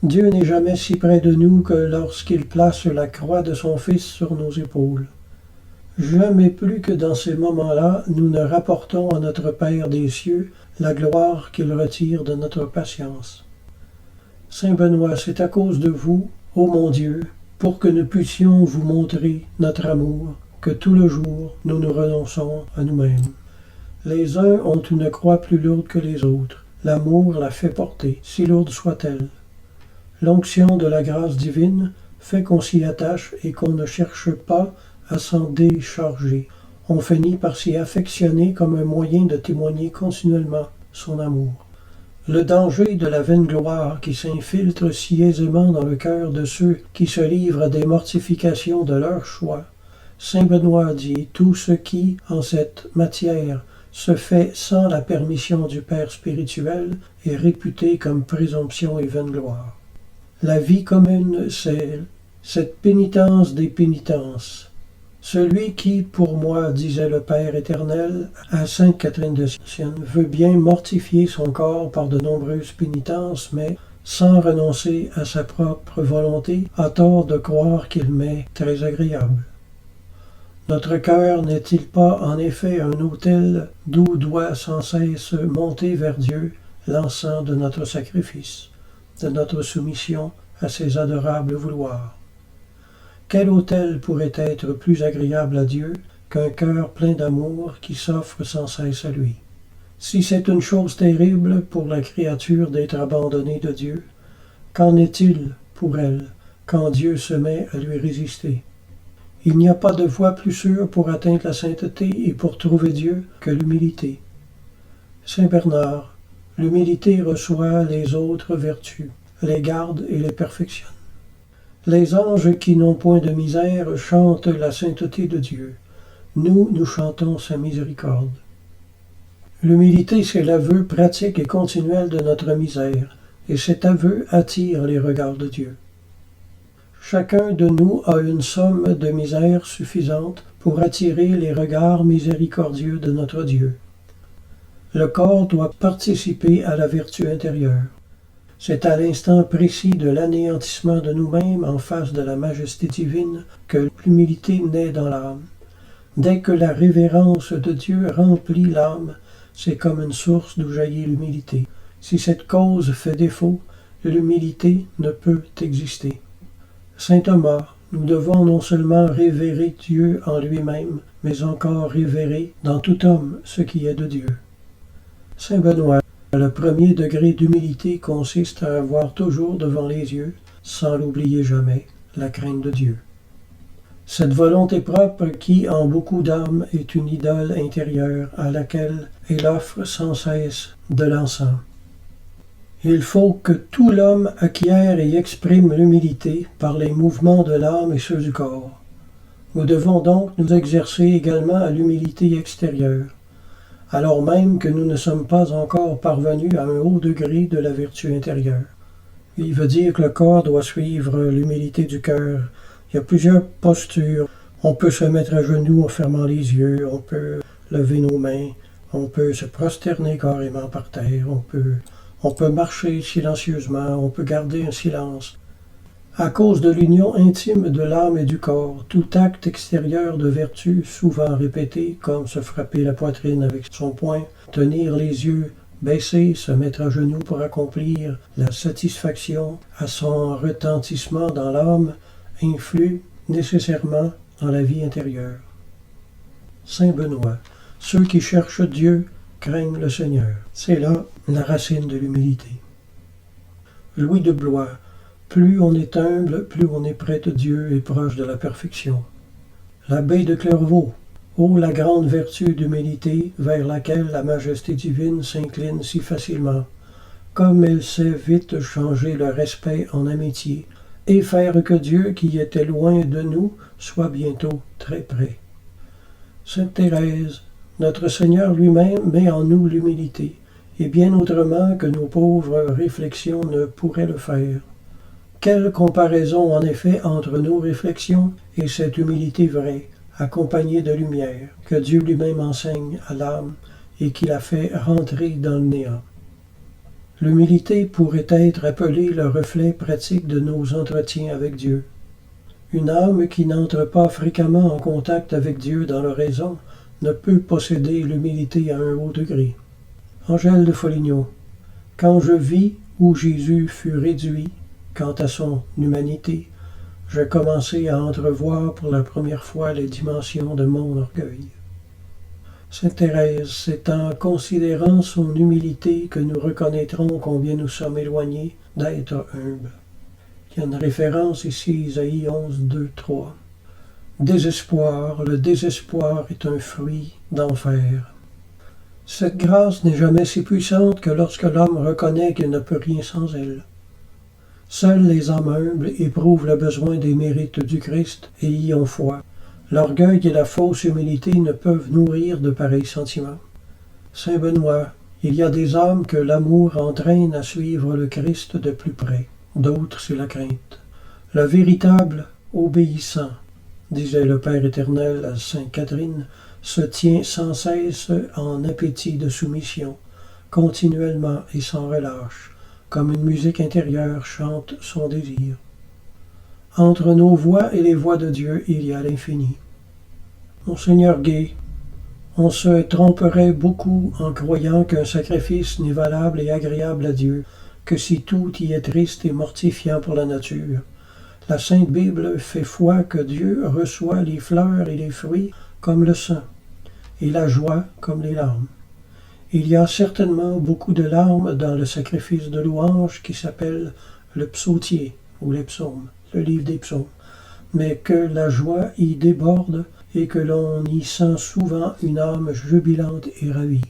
Dieu n'est jamais si près de nous que lorsqu'il place la croix de son Fils sur nos épaules. Jamais plus que dans ces moments-là, nous ne rapportons à notre Père des cieux la gloire qu'il retire de notre patience. Saint Benoît, c'est à cause de vous, ô mon Dieu, pour que nous puissions vous montrer notre amour, que tout le jour nous nous renonçons à nous-mêmes. Les uns ont une croix plus lourde que les autres. L'amour la fait porter, si lourde soit-elle. L'onction de la grâce divine fait qu'on s'y attache et qu'on ne cherche pas à s'en décharger. On finit par s'y affectionner comme un moyen de témoigner continuellement son amour. Le danger de la vaine gloire qui s'infiltre si aisément dans le cœur de ceux qui se livrent à des mortifications de leur choix. Saint Benoît dit « Tout ce qui, en cette matière, se fait sans la permission du Père spirituel est réputé comme présomption et vaine gloire. » La vie commune, c'est cette pénitence des pénitences. Celui qui, pour moi, disait le Père éternel à sainte Catherine de Sienne, veut bien mortifier son corps par de nombreuses pénitences, mais sans renoncer à sa propre volonté, a tort de croire qu'il m'est très agréable. Notre cœur n'est-il pas en effet un autel d'où doit sans cesse monter vers Dieu l'encens de notre sacrifice, de notre soumission à ses adorables vouloirs? Quel autel pourrait être plus agréable à Dieu qu'un cœur plein d'amour qui s'offre sans cesse à lui? Si c'est une chose terrible pour la créature d'être abandonnée de Dieu, qu'en est-il pour elle quand Dieu se met à lui résister? Il n'y a pas de voie plus sûre pour atteindre la sainteté et pour trouver Dieu que l'humilité. Saint Bernard, l'humilité reçoit les autres vertus, les garde et les perfectionne. Les anges qui n'ont point de misère chantent la sainteté de Dieu. Nous chantons sa miséricorde. L'humilité, c'est l'aveu pratique et continuel de notre misère, et cet aveu attire les regards de Dieu. Chacun de nous a une somme de misère suffisante pour attirer les regards miséricordieux de notre Dieu. Le corps doit participer à la vertu intérieure. C'est à l'instant précis de l'anéantissement de nous-mêmes en face de la majesté divine que l'humilité naît dans l'âme. Dès que la révérence de Dieu remplit l'âme, c'est comme une source d'où jaillit l'humilité. Si cette cause fait défaut, l'humilité ne peut exister. Saint Thomas, nous devons non seulement révérer Dieu en lui-même, mais encore révérer dans tout homme ce qui est de Dieu. Saint Benoît, le premier degré d'humilité consiste à avoir toujours devant les yeux, sans l'oublier jamais, la crainte de Dieu. Cette volonté propre qui, en beaucoup d'âmes, est une idole intérieure à laquelle elle offre sans cesse de l'encens. Il faut que tout l'homme acquiert et exprime l'humilité par les mouvements de l'âme et ceux du corps. Nous devons donc nous exercer également à l'humilité extérieure, alors même que nous ne sommes pas encore parvenus à un haut degré de la vertu intérieure. Il veut dire que le corps doit suivre l'humilité du cœur. Il y a plusieurs postures. On peut se mettre à genoux en fermant les yeux, on peut lever nos mains, on peut se prosterner carrément par terre, on peut marcher silencieusement, on peut garder un silence. À cause de l'union intime de l'âme et du corps, tout acte extérieur de vertu, souvent répété, comme se frapper la poitrine avec son poing, tenir les yeux baissés, se mettre à genoux pour accomplir la satisfaction à son retentissement dans l'âme, influe nécessairement dans la vie intérieure. Saint Benoît, ceux qui cherchent Dieu craignent le Seigneur. C'est là la racine de l'humilité. Louis de Blois, plus on est humble, plus on est près de Dieu et proche de la perfection. L'abbé de Clairvaux, ô la grande vertu d'humilité vers laquelle la majesté divine s'incline si facilement, comme elle sait vite changer le respect en amitié, et faire que Dieu, qui était loin de nous, soit bientôt très près. Sainte Thérèse, notre Seigneur lui-même met en nous l'humilité, et bien autrement que nos pauvres réflexions ne pourraient le faire. Quelle comparaison en effet entre nos réflexions et cette humilité vraie, accompagnée de lumière, que Dieu lui-même enseigne à l'âme et qui la fait rentrer dans le néant. L'humilité pourrait être appelée le reflet pratique de nos entretiens avec Dieu. Une âme qui n'entre pas fréquemment en contact avec Dieu dans la raison ne peut posséder l'humilité à un haut degré. Angèle de Foligno. Quand je vis où Jésus fut réduit, quant à son humanité, je commençai à entrevoir pour la première fois les dimensions de mon orgueil. Sainte Thérèse, c'est en considérant son humilité que nous reconnaîtrons combien nous sommes éloignés d'être humbles. Il y a une référence ici, Isaïe 11, 2, 3. Désespoir, le désespoir est un fruit d'enfer. Cette grâce n'est jamais si puissante que lorsque l'homme reconnaît qu'il ne peut rien sans elle. Seuls les âmes humbles éprouvent le besoin des mérites du Christ et y ont foi. L'orgueil et la fausse humilité ne peuvent nourrir de pareils sentiments. Saint Benoît, il y a des âmes que l'amour entraîne à suivre le Christ de plus près. D'autres, c'est la crainte. Le véritable obéissant, disait le Père éternel à Sainte Catherine, se tient sans cesse en appétit de soumission, continuellement et sans relâche, comme une musique intérieure chante son désir. Entre nos voix et les voix de Dieu, il y a l'infini. Monseigneur Gay, on se tromperait beaucoup en croyant qu'un sacrifice n'est valable et agréable à Dieu que si tout y est triste et mortifiant pour la nature. La Sainte Bible fait foi que Dieu reçoit les fleurs et les fruits comme le sang, et la joie comme les larmes. Il y a certainement beaucoup de larmes dans le sacrifice de louange qui s'appelle le psautier ou les psaumes, le livre des psaumes, mais que la joie y déborde et que l'on y sent souvent une âme jubilante et ravie.